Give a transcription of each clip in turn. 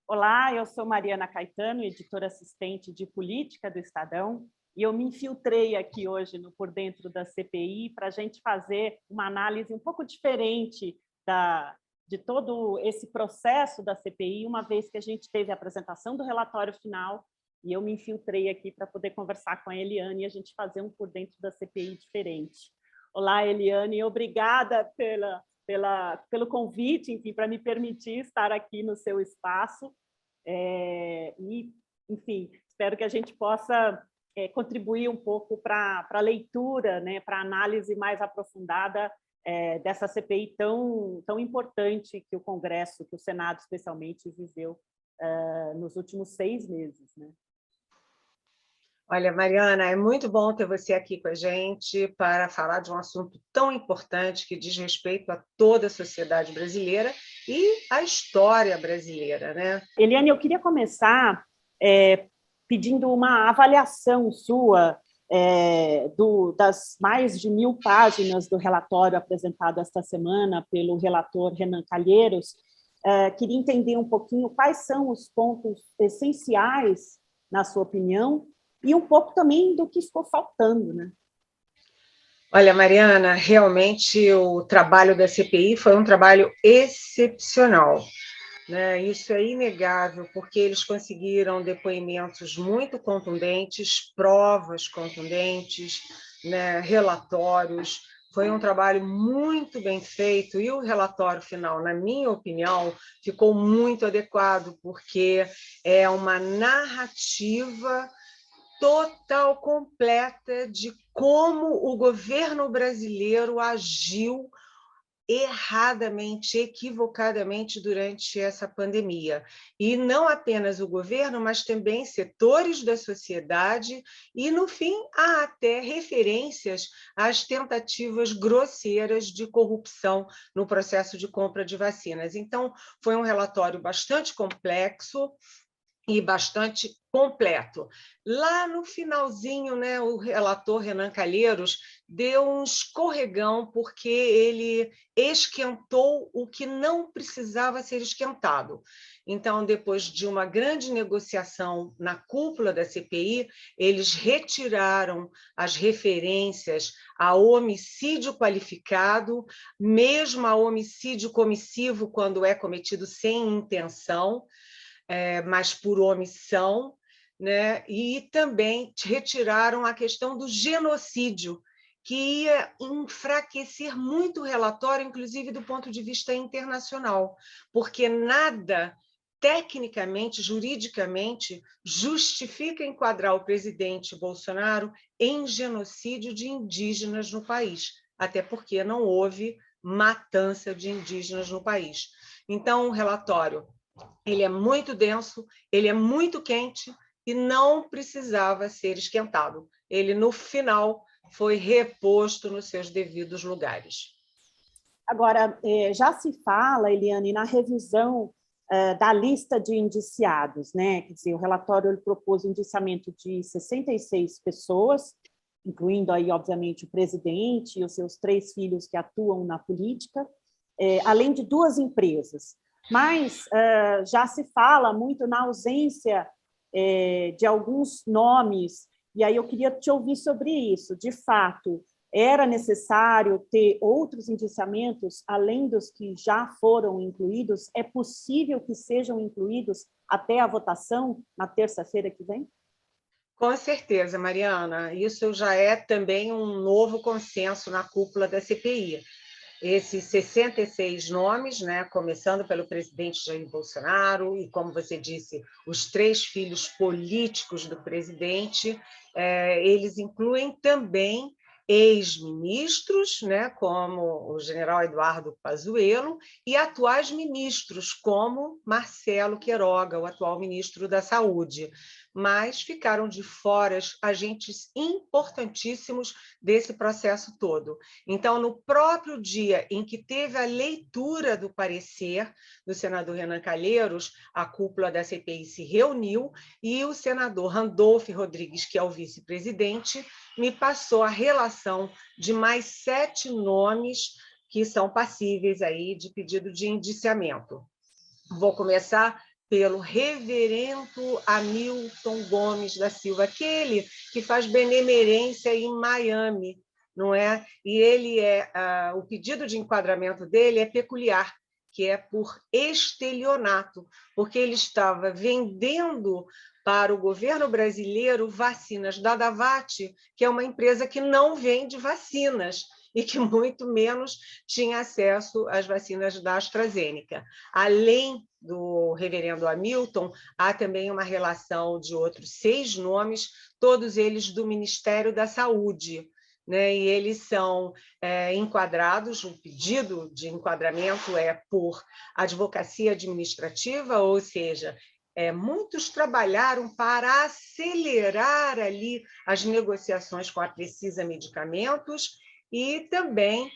Olá, eu sou Mariana Caetano, editora assistente de política do Estadão, e eu me infiltrei aqui hoje no Por Dentro da CPI para a gente fazer uma análise um pouco diferente de todo esse processo da CPI, uma vez que a gente teve a apresentação do relatório final, e eu me infiltrei aqui para poder conversar com a Eliane e a gente fazer um Por Dentro da CPI diferente. Olá, Eliane, obrigada pelo convite, enfim, para me permitir estar aqui no seu espaço. E, enfim, espero que a gente possa contribuir um pouco para a leitura, né, para a análise mais aprofundada dessa CPI tão importante que o Congresso, que o Senado especialmente, viveu nos últimos 6 meses, né? Olha, Mariana, é muito bom ter você aqui com a gente para falar de um assunto tão importante que diz respeito a toda a sociedade brasileira e à história brasileira, né? Eliane, eu queria começar pedindo uma avaliação sua das mais de 1000 páginas do relatório apresentado esta semana pelo relator Renan Calheiros. Queria entender um pouquinho quais são os pontos essenciais, na sua opinião, e um pouco também do que ficou faltando, né? Olha, Mariana, realmente o trabalho da CPI foi um trabalho excepcional, né? Isso é inegável, porque eles conseguiram depoimentos muito contundentes, provas contundentes, né? Relatórios. Foi um trabalho muito bem feito e o relatório final, na minha opinião, ficou muito adequado, porque é uma narrativa total, completa de como o governo brasileiro agiu erradamente, equivocadamente durante essa pandemia. E não apenas o governo, mas também setores da sociedade e, no fim, há até referências às tentativas grosseiras de corrupção no processo de compra de vacinas. Então, foi um relatório bastante complexo e bastante completo. Lá no finalzinho, né, o relator Renan Calheiros deu um escorregão porque ele esquentou o que não precisava ser esquentado. Então, depois de uma grande negociação na cúpula da CPI, eles retiraram as referências a homicídio qualificado, mesmo a homicídio comissivo, quando é cometido sem intenção, mas por omissão, né? E também retiraram a questão do genocídio, que ia enfraquecer muito o relatório, inclusive do ponto de vista internacional, porque nada, tecnicamente, juridicamente, justifica enquadrar o presidente Bolsonaro em genocídio de indígenas no país, até porque não houve matança de indígenas no país. Então, o relatório ele é muito denso, ele é muito quente e não precisava ser esquentado. Ele, no final, foi reposto nos seus devidos lugares. Agora, já se fala, Eliane, na revisão da lista de indiciados, né? Quer dizer, o relatório ele propôs o indiciamento de 66 pessoas, incluindo aí, obviamente, o presidente e os seus 3 filhos que atuam na política, além de 2 empresas. Mas já se fala muito na ausência de alguns nomes, e aí eu queria te ouvir sobre isso. De fato, era necessário ter outros indiciamentos, além dos que já foram incluídos? É possível que sejam incluídos até a votação na terça-feira que vem? Com certeza, Mariana. Isso já é também um novo consenso na cúpula da CPI. Esses 66 nomes, né, começando pelo presidente Jair Bolsonaro e, como você disse, os 3 filhos políticos do presidente, eles incluem também ex-ministros, né, como o general Eduardo Pazuello, e atuais ministros, como Marcelo Queiroga, o atual ministro da Saúde. Mas ficaram de fora agentes importantíssimos desse processo todo. Então, no próprio dia em que teve a leitura do parecer do senador Renan Calheiros, a cúpula da CPI se reuniu e o senador Randolph Rodrigues, que é o vice-presidente, me passou a relação de mais 7 nomes que são passíveis aí de pedido de indiciamento. Vou começar pelo reverendo Hamilton Gomes da Silva, aquele que faz benemerência em Miami, não é? E ele o pedido de enquadramento dele é peculiar, que é por estelionato, porque ele estava vendendo para o governo brasileiro vacinas da Davat, que é uma empresa que não vende vacinas e que muito menos tinha acesso às vacinas da AstraZeneca. Além do reverendo Hamilton, há também uma relação de outros 6 nomes, todos eles do Ministério da Saúde, né? E eles são enquadrados, o pedido de enquadramento é por advocacia administrativa, ou seja, muitos trabalharam para acelerar ali as negociações com a Precisa Medicamentos e também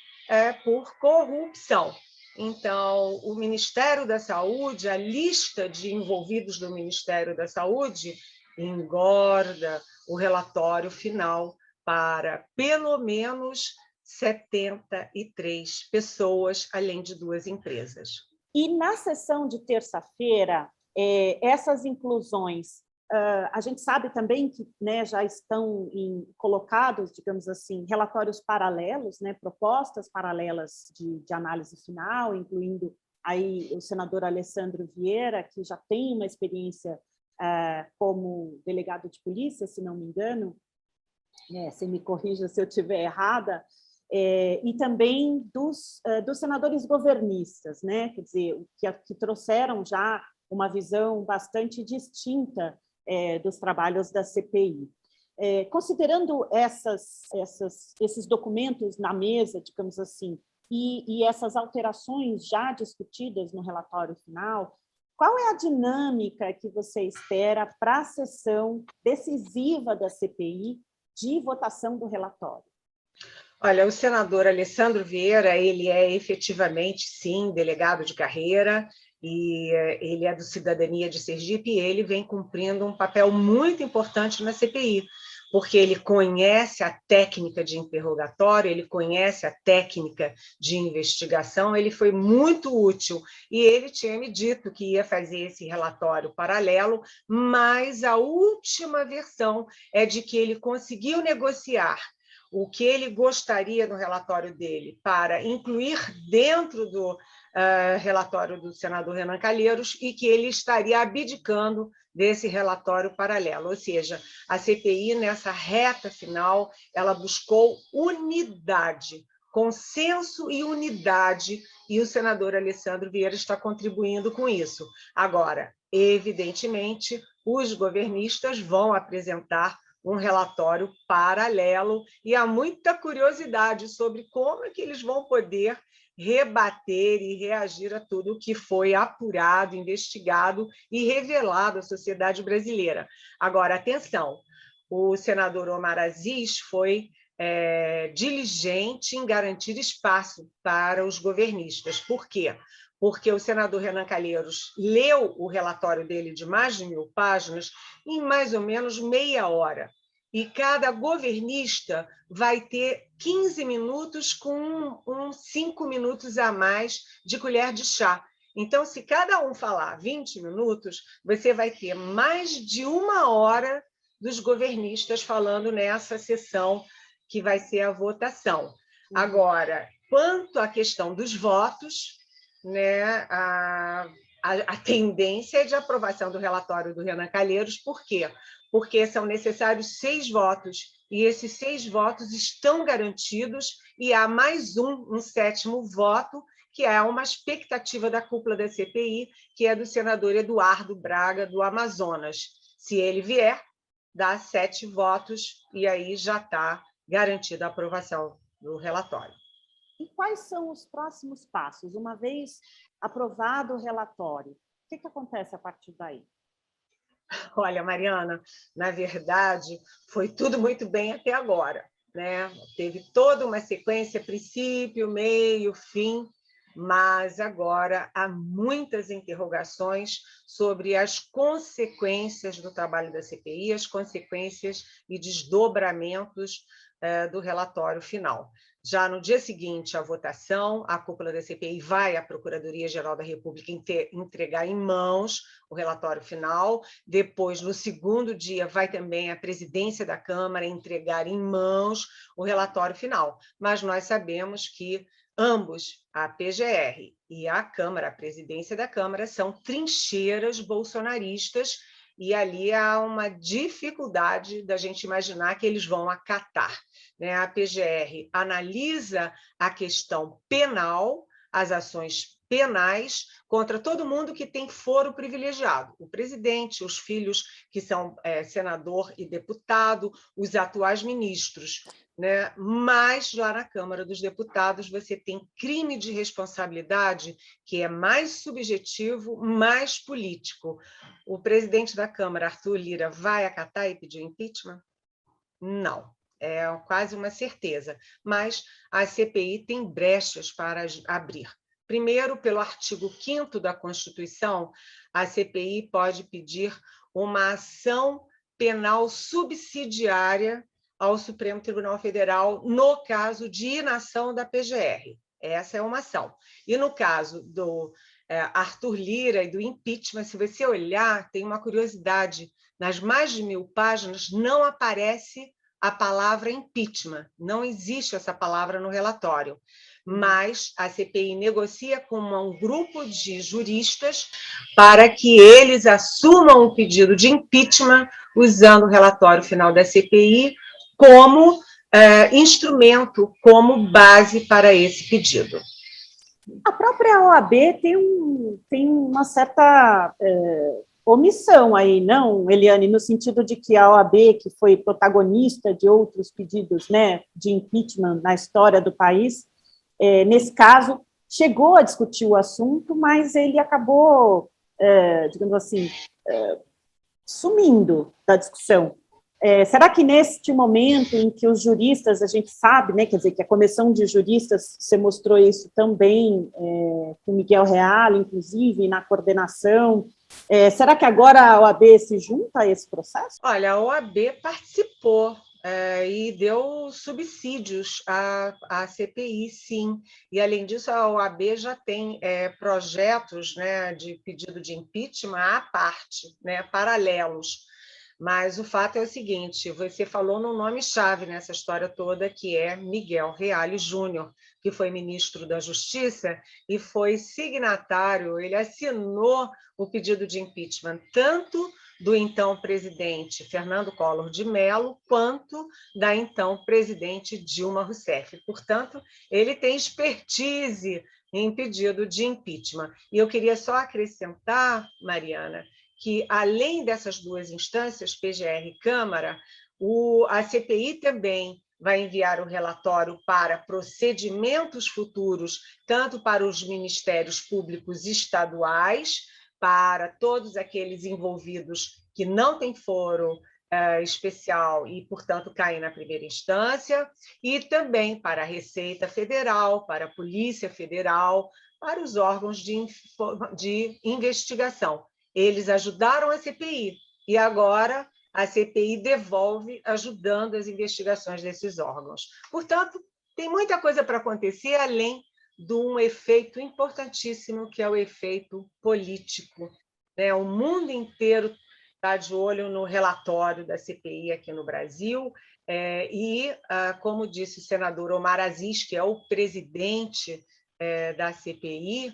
por corrupção. Então, o Ministério da Saúde, a lista de envolvidos do Ministério da Saúde engorda o relatório final para pelo menos 73 pessoas, além de 2 empresas. E na sessão de terça-feira, essas inclusões, a gente sabe também que, né, já estão colocados, digamos assim, relatórios paralelos, né, propostas paralelas de análise final, incluindo aí o senador Alessandro Vieira, que já tem uma experiência como delegado de polícia, se não me engano, você me corrija se eu estiver errada, e também dos senadores governistas, né? Quer dizer, que trouxeram já uma visão bastante distinta dos trabalhos da CPI. Considerando esses documentos na mesa, digamos assim, e essas alterações já discutidas no relatório final, qual é a dinâmica que você espera para a sessão decisiva da CPI de votação do relatório? Olha, o senador Alessandro Vieira, ele é efetivamente, sim, delegado de carreira, e ele é do Cidadania de Sergipe, e ele vem cumprindo um papel muito importante na CPI, porque ele conhece a técnica de interrogatório, ele conhece a técnica de investigação, ele foi muito útil, e ele tinha me dito que ia fazer esse relatório paralelo, mas a última versão é de que ele conseguiu negociar o que ele gostaria no relatório dele para incluir dentro do relatório do senador Renan Calheiros e que ele estaria abdicando desse relatório paralelo. Ou seja, a CPI, nessa reta final, ela buscou unidade, consenso e unidade, e o senador Alessandro Vieira está contribuindo com isso. Agora, evidentemente, os governistas vão apresentar um relatório paralelo, e há muita curiosidade sobre como é que eles vão poder rebater e reagir a tudo o que foi apurado, investigado e revelado à sociedade brasileira. Agora, atenção, o senador Omar Aziz foi diligente em garantir espaço para os governistas. Por quê? Porque o senador Renan Calheiros leu o relatório dele de mais de 1000 páginas em mais ou menos meia hora. E cada governista vai ter 15 minutos com 5 minutos a mais de colher de chá. Então, se cada um falar 20 minutos, você vai ter mais de 1 hora dos governistas falando nessa sessão que vai ser a votação. Agora, quanto à questão dos votos, né, a tendência é de aprovação do relatório do Renan Calheiros. Por quê? Porque são necessários 6 votos, e esses 6 votos estão garantidos, e há mais um 7º voto, que é uma expectativa da cúpula da CPI, que é do senador Eduardo Braga, do Amazonas. Se ele vier, dá 7 votos, e aí já está garantida a aprovação do relatório. E quais são os próximos passos? Uma vez aprovado o relatório, o que acontece a partir daí? Olha, Mariana, na verdade, foi tudo muito bem até agora, né? Teve toda uma sequência, princípio, meio, fim, mas agora há muitas interrogações sobre as consequências do trabalho da CPI, as consequências e desdobramentos do relatório final. Já no dia seguinte à votação, a cúpula da CPI vai à Procuradoria-Geral da República entregar em mãos o relatório final. Depois, no segundo dia, vai também a presidência da Câmara entregar em mãos o relatório final. Mas nós sabemos que ambos, a PGR e a Câmara, a presidência da Câmara, são trincheiras bolsonaristas, e ali há uma dificuldade da gente imaginar que eles vão acatar, né? A PGR analisa a questão penal, as ações penais contra todo mundo que tem foro privilegiado, o presidente, os filhos que são senador e deputado, os atuais ministros, né? Mas lá na Câmara dos Deputados você tem crime de responsabilidade que é mais subjetivo, mais político. O presidente da Câmara, Arthur Lira, vai acatar e pedir impeachment? Não, é quase uma certeza. Mas a CPI tem brechas para abrir. Primeiro, pelo artigo 5º da Constituição, a CPI pode pedir uma ação penal subsidiária ao Supremo Tribunal Federal no caso de inação da PGR. Essa é uma ação. E no caso do Arthur Lira e do impeachment, se você olhar, tem uma curiosidade, nas mais de 1000 páginas não aparece a palavra impeachment, não existe essa palavra no relatório, mas a CPI negocia com um grupo de juristas para que eles assumam o pedido de impeachment usando o relatório final da CPI como instrumento, como base para esse pedido. A própria OAB tem uma certa omissão aí, não, Eliane, no sentido de que a OAB, que foi protagonista de outros pedidos, né, de impeachment na história do país, nesse caso, chegou a discutir o assunto, mas ele acabou, digamos assim, sumindo da discussão. Será que neste momento em que os juristas, a gente sabe, né, quer dizer, que a comissão de juristas, você mostrou isso também, com Miguel Reale, inclusive, na coordenação, será que agora a OAB se junta a esse processo? Olha, a OAB participou e deu subsídios à CPI, sim. E, além disso, a OAB já tem projetos, né, de pedido de impeachment à parte, né, paralelos. Mas o fato é o seguinte, você falou no nome-chave nessa história toda, que é Miguel Reale Júnior, que foi ministro da Justiça e foi signatário, ele assinou o pedido de impeachment, tanto do então presidente Fernando Collor de Mello, quanto da então presidente Dilma Rousseff. Portanto, ele tem expertise em pedido de impeachment. E eu queria só acrescentar, Mariana, que, além dessas duas instâncias, PGR e Câmara, a CPI também vai enviar o relatório para procedimentos futuros, tanto para os ministérios públicos estaduais, para todos aqueles envolvidos que não têm foro especial e, portanto, caem na primeira instância, e também para a Receita Federal, para a Polícia Federal, para os órgãos de investigação. Eles ajudaram a CPI e agora a CPI devolve ajudando as investigações desses órgãos. Portanto, tem muita coisa para acontecer, além de um efeito importantíssimo, que é o efeito político, né? O mundo inteiro está de olho no relatório da CPI aqui no Brasil, como disse o senador Omar Aziz, que é o presidente da CPI,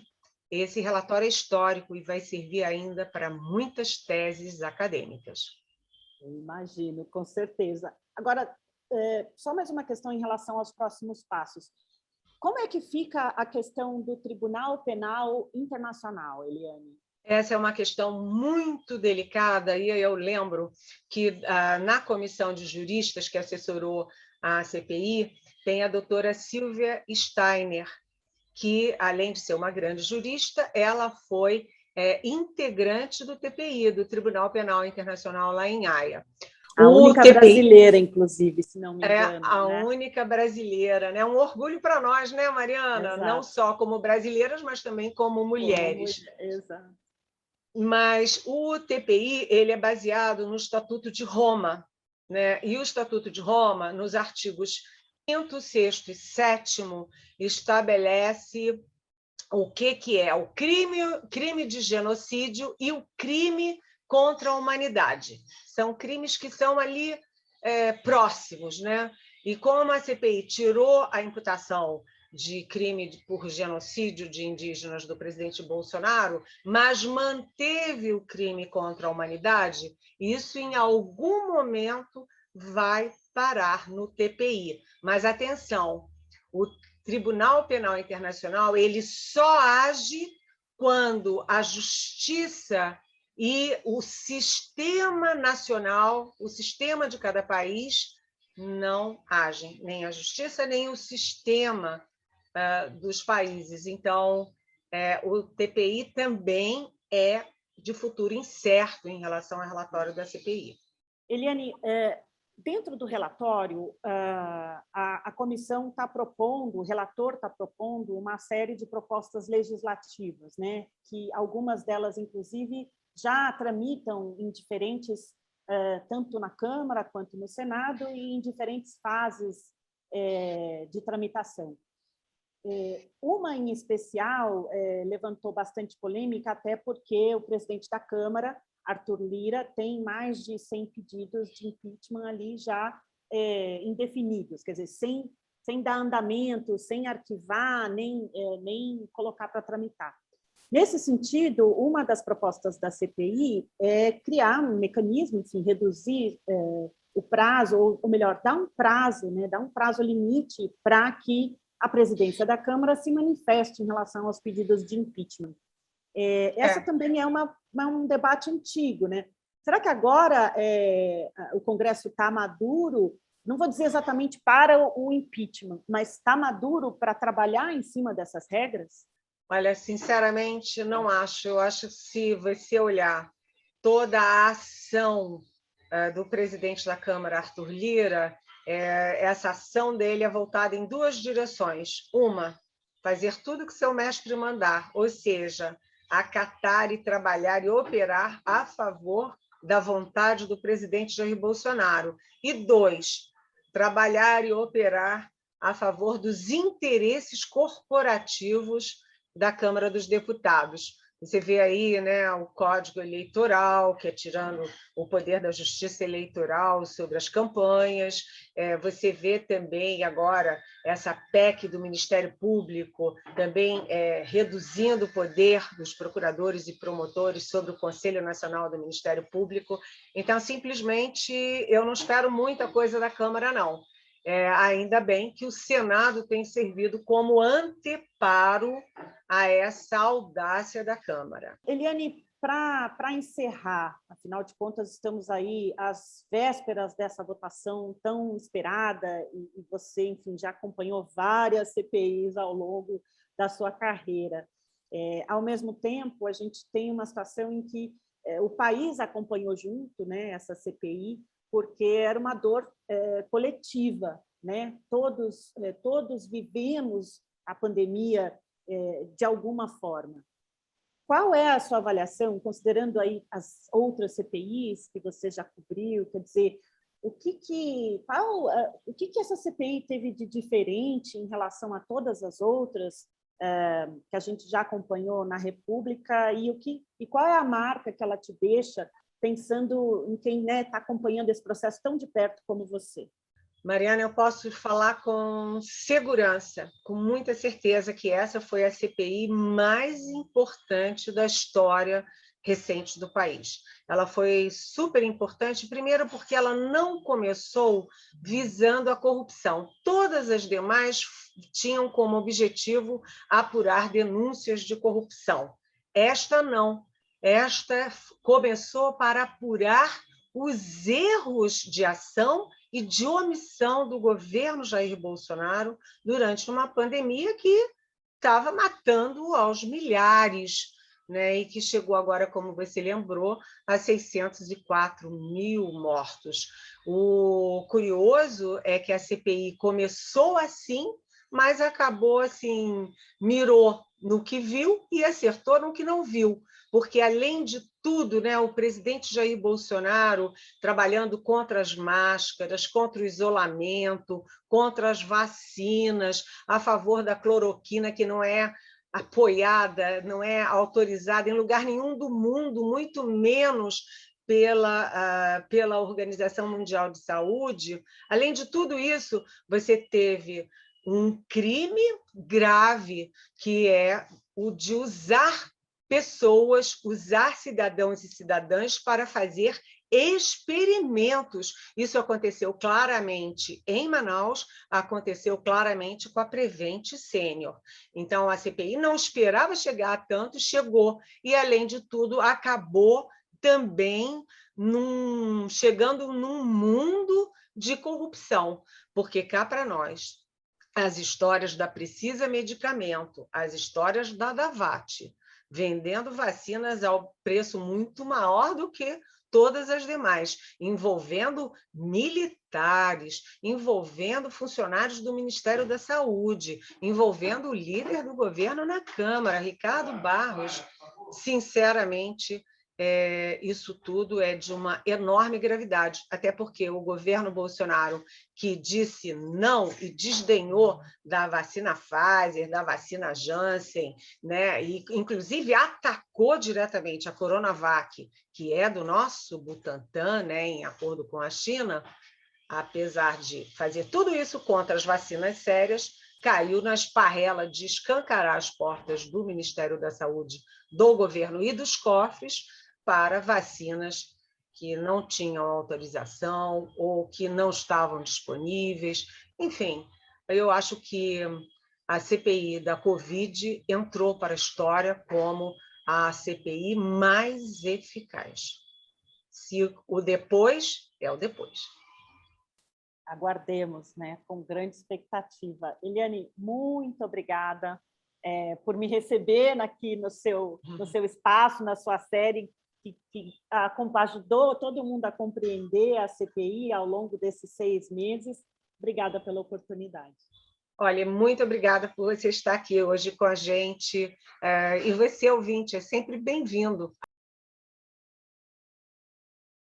esse relatório é histórico e vai servir ainda para muitas teses acadêmicas. Eu imagino, com certeza. Agora, só mais uma questão em relação aos próximos passos. Como é que fica a questão do Tribunal Penal Internacional, Eliane? Essa é uma questão muito delicada, e eu lembro que na comissão de juristas que assessorou a CPI, tem a doutora Silvia Steiner, que, além de ser uma grande jurista, ela foi integrante do TPI, do Tribunal Penal Internacional, lá em Haia. A única brasileira, inclusive, se não me engano. A única brasileira, né? Um orgulho para nós, né, Mariana? Exato. Não só como brasileiras, mas também como mulheres. Exato. Mas o TPI ele é baseado no Estatuto de Roma, né? E o Estatuto de Roma, nos artigos 5º, 6º e 7º, estabelece o que é o crime de genocídio e o crime contra a humanidade. São crimes que são ali próximos, né? E como a CPI tirou a imputação de crime por genocídio de indígenas do presidente Bolsonaro, mas manteve o crime contra a humanidade, isso em algum momento vai parar no TPI. Mas atenção, o Tribunal Penal Internacional ele só age quando a justiça e o sistema nacional, o sistema de cada país, não agem, nem a justiça, nem o sistema dos países. Então, o TPI também é de futuro incerto em relação ao relatório da CPI. Eliane, dentro do relatório, a comissão está propondo, o relator está propondo uma série de propostas legislativas, né? Que algumas delas, inclusive, já tramitam em diferentes, tanto na Câmara quanto no Senado, e em diferentes fases de tramitação. Uma em especial levantou bastante polêmica, até porque o presidente da Câmara, Arthur Lira, tem mais de 100 pedidos de impeachment ali já indefinidos, quer dizer, sem dar andamento, sem arquivar, nem colocar para tramitar. Nesse sentido, uma das propostas da CPI é criar um mecanismo, enfim, reduzir o prazo, ou melhor, dar um prazo limite para que a presidência da Câmara se manifeste em relação aos pedidos de impeachment. Essa também é um debate antigo, né? Será que agora o Congresso está maduro, não vou dizer exatamente para o impeachment, mas está maduro para trabalhar em cima dessas regras? Olha, sinceramente, não acho. Eu acho que se você olhar toda a ação do presidente da Câmara, Arthur Lira, essa ação dele é voltada em duas direções. Uma, fazer tudo que seu mestre mandar, ou seja, acatar e trabalhar e operar a favor da vontade do presidente Jair Bolsonaro. E dois, trabalhar e operar a favor dos interesses corporativos da Câmara dos Deputados. Você vê aí, né, o Código Eleitoral, que é tirando o poder da Justiça Eleitoral sobre as campanhas. Você vê também agora essa PEC do Ministério Público, também reduzindo o poder dos procuradores e promotores sobre o Conselho Nacional do Ministério Público. Então, simplesmente, eu não espero muita coisa da Câmara, não. Ainda bem que o Senado tem servido como anteparo a essa audácia da Câmara. Eliane, para encerrar, afinal de contas, estamos aí às vésperas dessa votação tão esperada, e você, enfim, já acompanhou várias CPIs ao longo da sua carreira. Ao mesmo tempo, a gente tem uma situação em que o país acompanhou junto, né, essa CPI, porque era uma dor coletiva, né? Todos vivemos a pandemia de alguma forma. Qual é a sua avaliação, considerando aí as outras CPIs que você já cobriu? Quer dizer, o que essa CPI teve de diferente em relação a todas as outras que a gente já acompanhou na República, e qual é a marca que ela te deixa pensando em quem está acompanhando esse processo tão de perto como você? Mariana, eu posso falar com segurança, com muita certeza, que essa foi a CPI mais importante da história recente do país. Ela foi super importante, primeiro porque ela não começou visando a corrupção. Todas as demais tinham como objetivo apurar denúncias de corrupção. Esta não. Esta começou para apurar os erros de ação e de omissão do governo Jair Bolsonaro durante uma pandemia que estava matando aos milhares, né? E que chegou agora, como você lembrou, a 604 mil mortos. O curioso é que a CPI começou assim, mas acabou assim, mirou no que viu e acertou no que não viu, porque, além de tudo, né, o presidente Jair Bolsonaro trabalhando contra as máscaras, contra o isolamento, contra as vacinas, a favor da cloroquina, que não é apoiada, não é autorizada em lugar nenhum do mundo, muito menos pela Organização Mundial de Saúde. Além de tudo isso, você teve um crime grave, que é o de usar pessoas, usar cidadãos e cidadãs para fazer experimentos. Isso aconteceu claramente em Manaus, aconteceu claramente com a Prevent Sênior. Então, a CPI não esperava chegar a tanto, chegou, e, além de tudo, acabou também chegando num mundo de corrupção, porque cá para nós, as histórias da Precisa Medicamento, as histórias da Davat, vendendo vacinas ao preço muito maior do que todas as demais, envolvendo militares, envolvendo funcionários do Ministério da Saúde, envolvendo o líder do governo na Câmara, Ricardo Barros. Sinceramente, isso tudo é de uma enorme gravidade, até porque o governo Bolsonaro, que disse não e desdenhou da vacina Pfizer, da vacina Janssen, né, e inclusive atacou diretamente a Coronavac, que é do nosso Butantan, né, em acordo com a China, apesar de fazer tudo isso contra as vacinas sérias, caiu na esparrela de escancarar as portas do Ministério da Saúde, do governo e dos cofres para vacinas que não tinham autorização ou que não estavam disponíveis. Enfim, eu acho que a CPI da Covid entrou para a história como a CPI mais eficaz. Se o depois é o depois. Aguardemos, né, com grande expectativa. Eliane, muito obrigada por me receber aqui no seu espaço, na sua série, que ajudou todo mundo a compreender a CPI ao longo desses 6 meses. Obrigada pela oportunidade. Olha, muito obrigada por você estar aqui hoje com a gente. E você, ouvinte, é sempre bem-vindo.